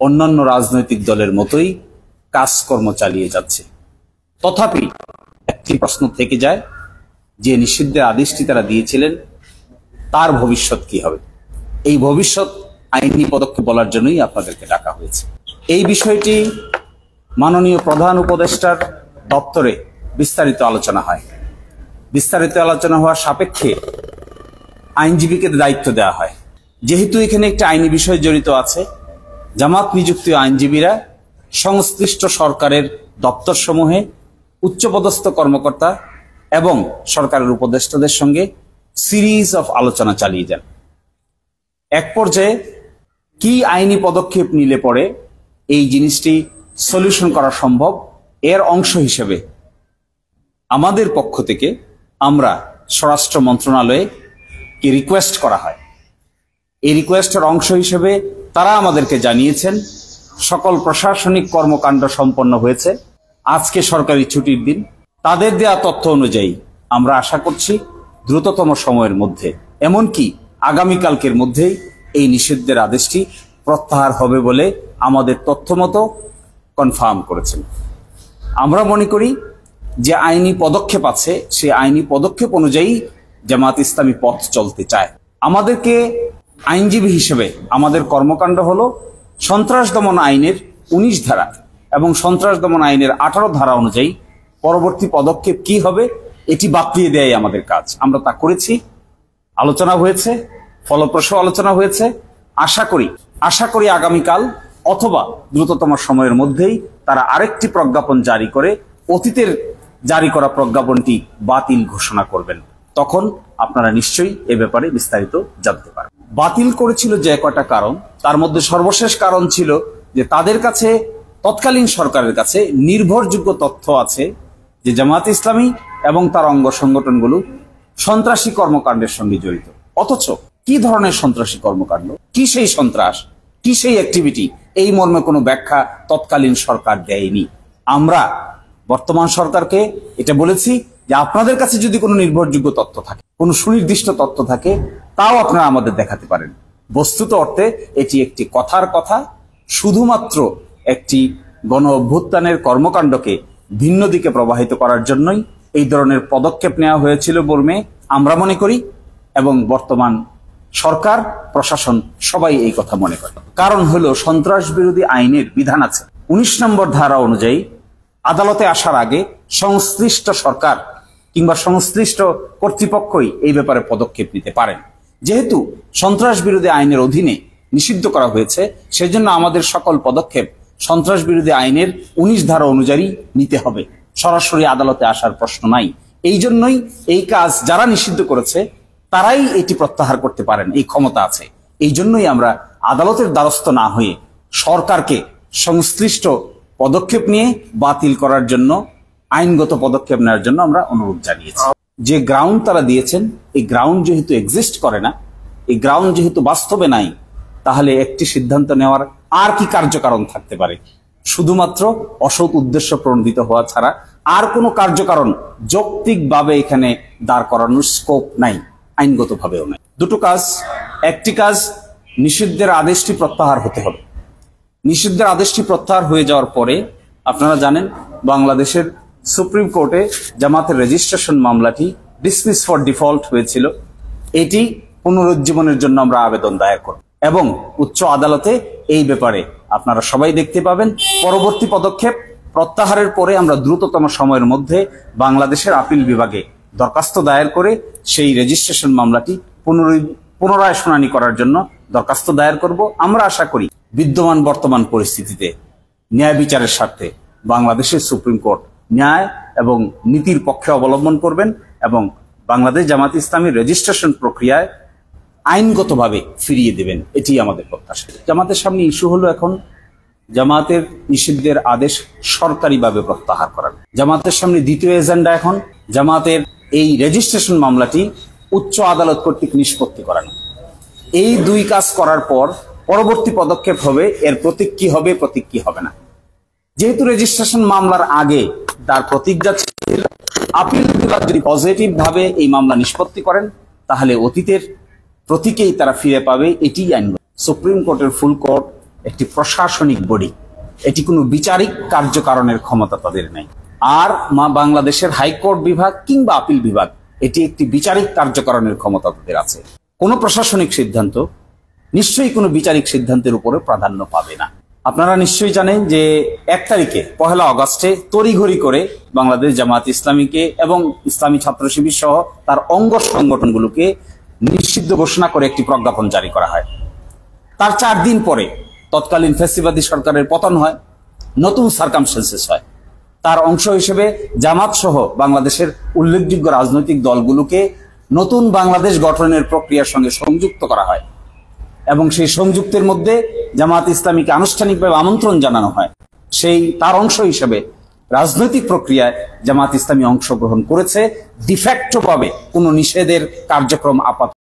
অন্যান্য রাজনৈতিক দলের মতোই কাজকর্ম চালিয়ে যাচ্ছে। তথাপি একটি প্রশ্ন থেকে যায় যে নিষিদ্ধের আদেশটি তারা দিয়েছিলেন তার ভবিষ্যৎ কি হবে। এই ভবিষ্যৎ আইনি পদক্ষেপ বলার জন্যই আপনাদেরকে ডাকা হয়েছে। এই বিষয়টি মাননীয় প্রধান উপদেষ্টার দপ্তরে বিস্তারিত আলোচনা হয়। বিস্তারিত আলোচনা হওয়ার সাপেক্ষে আইনজীবীকে দায়িত্ব দেওয়া হয়। যেহেতু এখানে একটি আইনি বিষয় জড়িত আছে, জামাত নিযুক্ত আইনজীবীরা সংশ্লিষ্ট সরকারের দপ্তরসমূহে উচ্চপদস্থ কর্মকর্তা এবং সরকারের উপদেষ্টাদের সঙ্গে সিরিজ অফ আলোচনা চালিয়ে যান। এক পর্যায়ে কি আইনি পদক্ষেপ নিলে পরে এই জিনিসটি সলিউশন করা সম্ভব, এর অংশ হিসেবে আমাদের পক্ষ থেকে আমরা স্বরাষ্ট্র মন্ত্রণালয়ে কি রিকোয়েস্ট করা হয়। এই রিকোয়েস্টের অংশ হিসেবে তারা আমাদেরকে জানিয়েছেন সকল প্রশাসনিক কর্মকাণ্ড সম্পন্ন হয়েছে, আজকে সরকারি ছুটির দিন। তাদের দেয়া তথ্য অনুযায়ী আমরা আশা করছি দ্রুততম সময়ের মধ্যে, এমনকি আগামীকালকের মধ্যেই এই নিষিদ্ধের আদেশটি প্রত্যাহার হবে বলে আমাদের তথ্য মতো কনফার্ম করেছেন। আমরা মনে করি যে আইনি পদক্ষেপ আছে, সেই আইনি পদক্ষেপ অনুযায়ী জামাত ইসলামী পথ চলতে চায়। আমাদেরকে আইনজীবী হিসেবে আমাদের কর্মকাণ্ড হলো সন্ত্রাস দমন আইনের 19 ধারা এবং সন্ত্রাস দমন আইনের 18 ধারা অনুযায়ী পরবর্তী পদক্ষেপ কি হবে এটি বাতলিয়ে দেয় আমাদের কাজ। আমরা তা করেছি, আলোচনা হয়েছে, ফলপ্রসূ আলোচনা হয়েছে। আশা করি আগামীকাল অথবা দ্রুততম সময়ের মধ্যেই তারা আরেকটি প্রজ্ঞাপন জারি করে অতীতের জারি করা প্রজ্ঞাপনটি বাতিল ঘোষণা করবেন। তখন আপনারা নিশ্চয়ই এ ব্যাপারে বিস্তারিত জানতে পারবেন। বাতিল করেছিল যে কয়টা কারণ, তার মধ্যে সর্বশেষ কারণ ছিল যে তাদের কাছে, তৎকালীন সরকারের কাছে নির্ভরযোগ্য তথ্য আছে যে জামায়াত ইসলামী এবং তার অঙ্গ সংগঠনগুলো সন্ত্রাসী কর্মকাণ্ডের সঙ্গে জড়িত। অথচ কি ধরনের সন্ত্রাসী কর্মকাণ্ড, কি সেই সন্ত্রাস, কি সেই অ্যাক্টিভিটি, এই মর্মে কোনো ব্যাখ্যা তৎকালীন সরকার দেয়নি। আমরা বর্তমান সরকারকে এটা বলেছি যে আপনাদের কাছে যদি কোনো নির্ভরযোগ্য তথ্য থাকে, কোনো সুনির্দিষ্ট তথ্য থাকে, তাও আপনারা আমাদের দেখাতে পারেন। বস্তুত অর্থে এটি একটি কথার কথা, শুধুমাত্র একটি গণ অভ্যুত্থানের কর্মকাণ্ডকে ভিন্ন দিকে প্রবাহিত করার জন্যই এই ধরনের পদক্ষেপ নেওয়া হয়েছিল বলে আমরা মনে করি, এবং বর্তমান সরকার প্রশাসন সবাই এই কথা মনে করে। কারণ হলো সন্ত্রাস বিরোধী আইনের বিধান আছে 19 নম্বর ধারা অনুযায়ী আদালতে আসার আগে সংশ্লিষ্ট সরকার কিংবা সংশ্লিষ্ট কর্তৃপক্ষই এই ব্যাপারে পদক্ষেপ নিতে পারেন। যেহেতু সন্ত্রাস বিরোধী আইনের অধীনে নিষিদ্ধ করা হয়েছে, সেজন্য আমাদের সকল পদক্ষেপ সন্ত্রাস বিরোধী আইনের 19 ধারা অনুযায়ী নিতে হবে, সরাসরি আদালতে আসার প্রশ্ন নাই। এই জন্যই এই কাজ যারা নিষিদ্ধ করেছে তারাই এটি প্রত্যাহার করতে পারেন, এই ক্ষমতা আছে। এই জন্যই আমরা আদালতের দ্বারস্থ না হয়ে সরকারকে সংশ্লিষ্ট পদক্ষেপ নিয়ে বাতিল করার জন্য, আইনগত পদক্ষেপ নেওয়ার জন্য আমরা অনুরোধ জানিয়েছি। যে গ্রাউন্ড তারা দিয়েছেন, এই গ্রাউন্ড যেহেতু এক্সিস্ট করে না, এই গ্রাউন্ড যেহেতু বাস্তবে নাই, তাহলে একটি সিদ্ধান্ত নেওয়ার আর কি কার্যকারণ থাকতে পারে? শুধুমাত্র অসৎ উদ্দেশ্য প্রণোদিত হওয়া ছাড়া আর কোনো কার্যকারণ যৌক্তিকভাবে এখানে দাঁড় করানোর স্কোপ নাই, আইনগতভাবেও নাই। দুটো কাজ, একটি কাজ নিষিদ্ধের আদেশটি প্রত্যাহার হতে হবে। নিষিদ্ধের আদেশটি প্রত্যাহার হয়ে যাওয়ার পরে আপনারা জানেন বাংলাদেশের সুপ্রিম কোর্টে জামাতের রেজিস্ট্রেশন মামলাটি ডিসমিস ফর ডিফল্ট হয়েছিল। এটি পুনরুজ্জীবনের জন্য আমরা আবেদন দায়ের করব এবং উচ্চ আদালতে এই ব্যাপারে আপনারা সবাই দেখতে পাবেন। পরবর্তী পদক্ষেপ প্রত্যাহারের পরে আমরা দ্রুততম সময়ের মধ্যে বাংলাদেশের আপিল বিভাগে দরখাস্ত দায়ের করে সেই রেজিস্ট্রেশন মামলাটি পুনরায় শুনানি করার জন্য দরখাস্ত দায়ের করব। আমরা আশা করি বিদ্যমান বর্তমান পরিস্থিতিতে ন্যায় বিচারের স্বার্থে বাংলাদেশের সুপ্রিম কোর্ট ন্যায় এবং নীতির পক্ষে অবলম্বন করবেন এবং বাংলাদেশ জামাত ইসলামীর রেজিস্ট্রেশন প্রক্রিয়ায় আইনগতভাবে ফিরিয়ে দেবেন, এটি আমাদের প্রত্যাশা। জামাতের সামনে ইস্যু হলো এখন জামাতের নিষিদ্ধের আদেশ সরকারিভাবে প্রত্যাহার করার। জামাতের সামনে দ্বিতীয় এজেন্ডা এখন জামাতের এই রেজিস্ট্রেশন মামলাটি উচ্চ আদালত কর্তৃক নিষ্পত্তি করানো। এই দুই কাজ করার পর পরবর্তী পদক্ষেপ হবে এর প্রতীক কি হবে, প্রতীক কি হবে না। যেহেতু রেজিস্ট্রেশন মামলার আগে তার প্রতিজ্ঞা ছিল আপিল বিভাগ যদি পজিটিভ ভাবে এই মামলা নিষ্পত্তি করেন তাহলে অতীতের প্রতীকেই তারা ফিরে পাবে, এটি আইন। সুপ্রিম কোর্টের ফুল কোর্ট একটি প্রশাসনিক বডি, এটি কোনো বিচারিক কার্যকারণের ক্ষমতা তাদের নেই। আর বাংলাদেশের হাইকোর্ট বিভাগ কিংবা আপিল বিভাগ, এটি একটি বিচারিক কার্যকারণের ক্ষমতা তাদের আছে। কোনো প্রশাসনিক সিদ্ধান্ত নিশ্চয়ই কোনো বিচারিক সিদ্ধান্তের উপরে প্রাধান্য পাবে না। আপনারা নিশ্চয়ই জানেন যে 1 তারিখে 1 আগস্টে তড়িঘড়ি করে বাংলাদেশ জামায়াত ইসলামীকে এবং ইসলামী ছাত্র শিবির সহ তার অঙ্গ সংগঠনগুলোকে নিষিদ্ধ ঘোষণা করে একটি প্রজ্ঞাপন জারি করা হয়। তার 4 দিন পরে তৎকালীন ফ্যাসিবাদী সরকারের পতন হয়, নতুন সার্কামস্টেন্সেস হয়। তার অংশ হিসেবে জামাত সহ বাংলাদেশের উল্লেখযোগ্য রাজনৈতিক দলগুলোকে নতুন বাংলাদেশ গঠনের প্রক্রিয়ার সঙ্গে সংযুক্ত করা হয় এবং সেই সংযুক্তের মধ্যে জামাত ইসলামীকে আনুষ্ঠানিকভাবে আমন্ত্রণ জানানো হয়। তার অংশ হিসেবে রাজনৈতিক প্রক্রিয়ায় জামাত ইসলামী অংশগ্রহণ করেছে। ডিফ্যাক্টো ভাবে কোনো নিষেধের কার্যক্রম আপাতত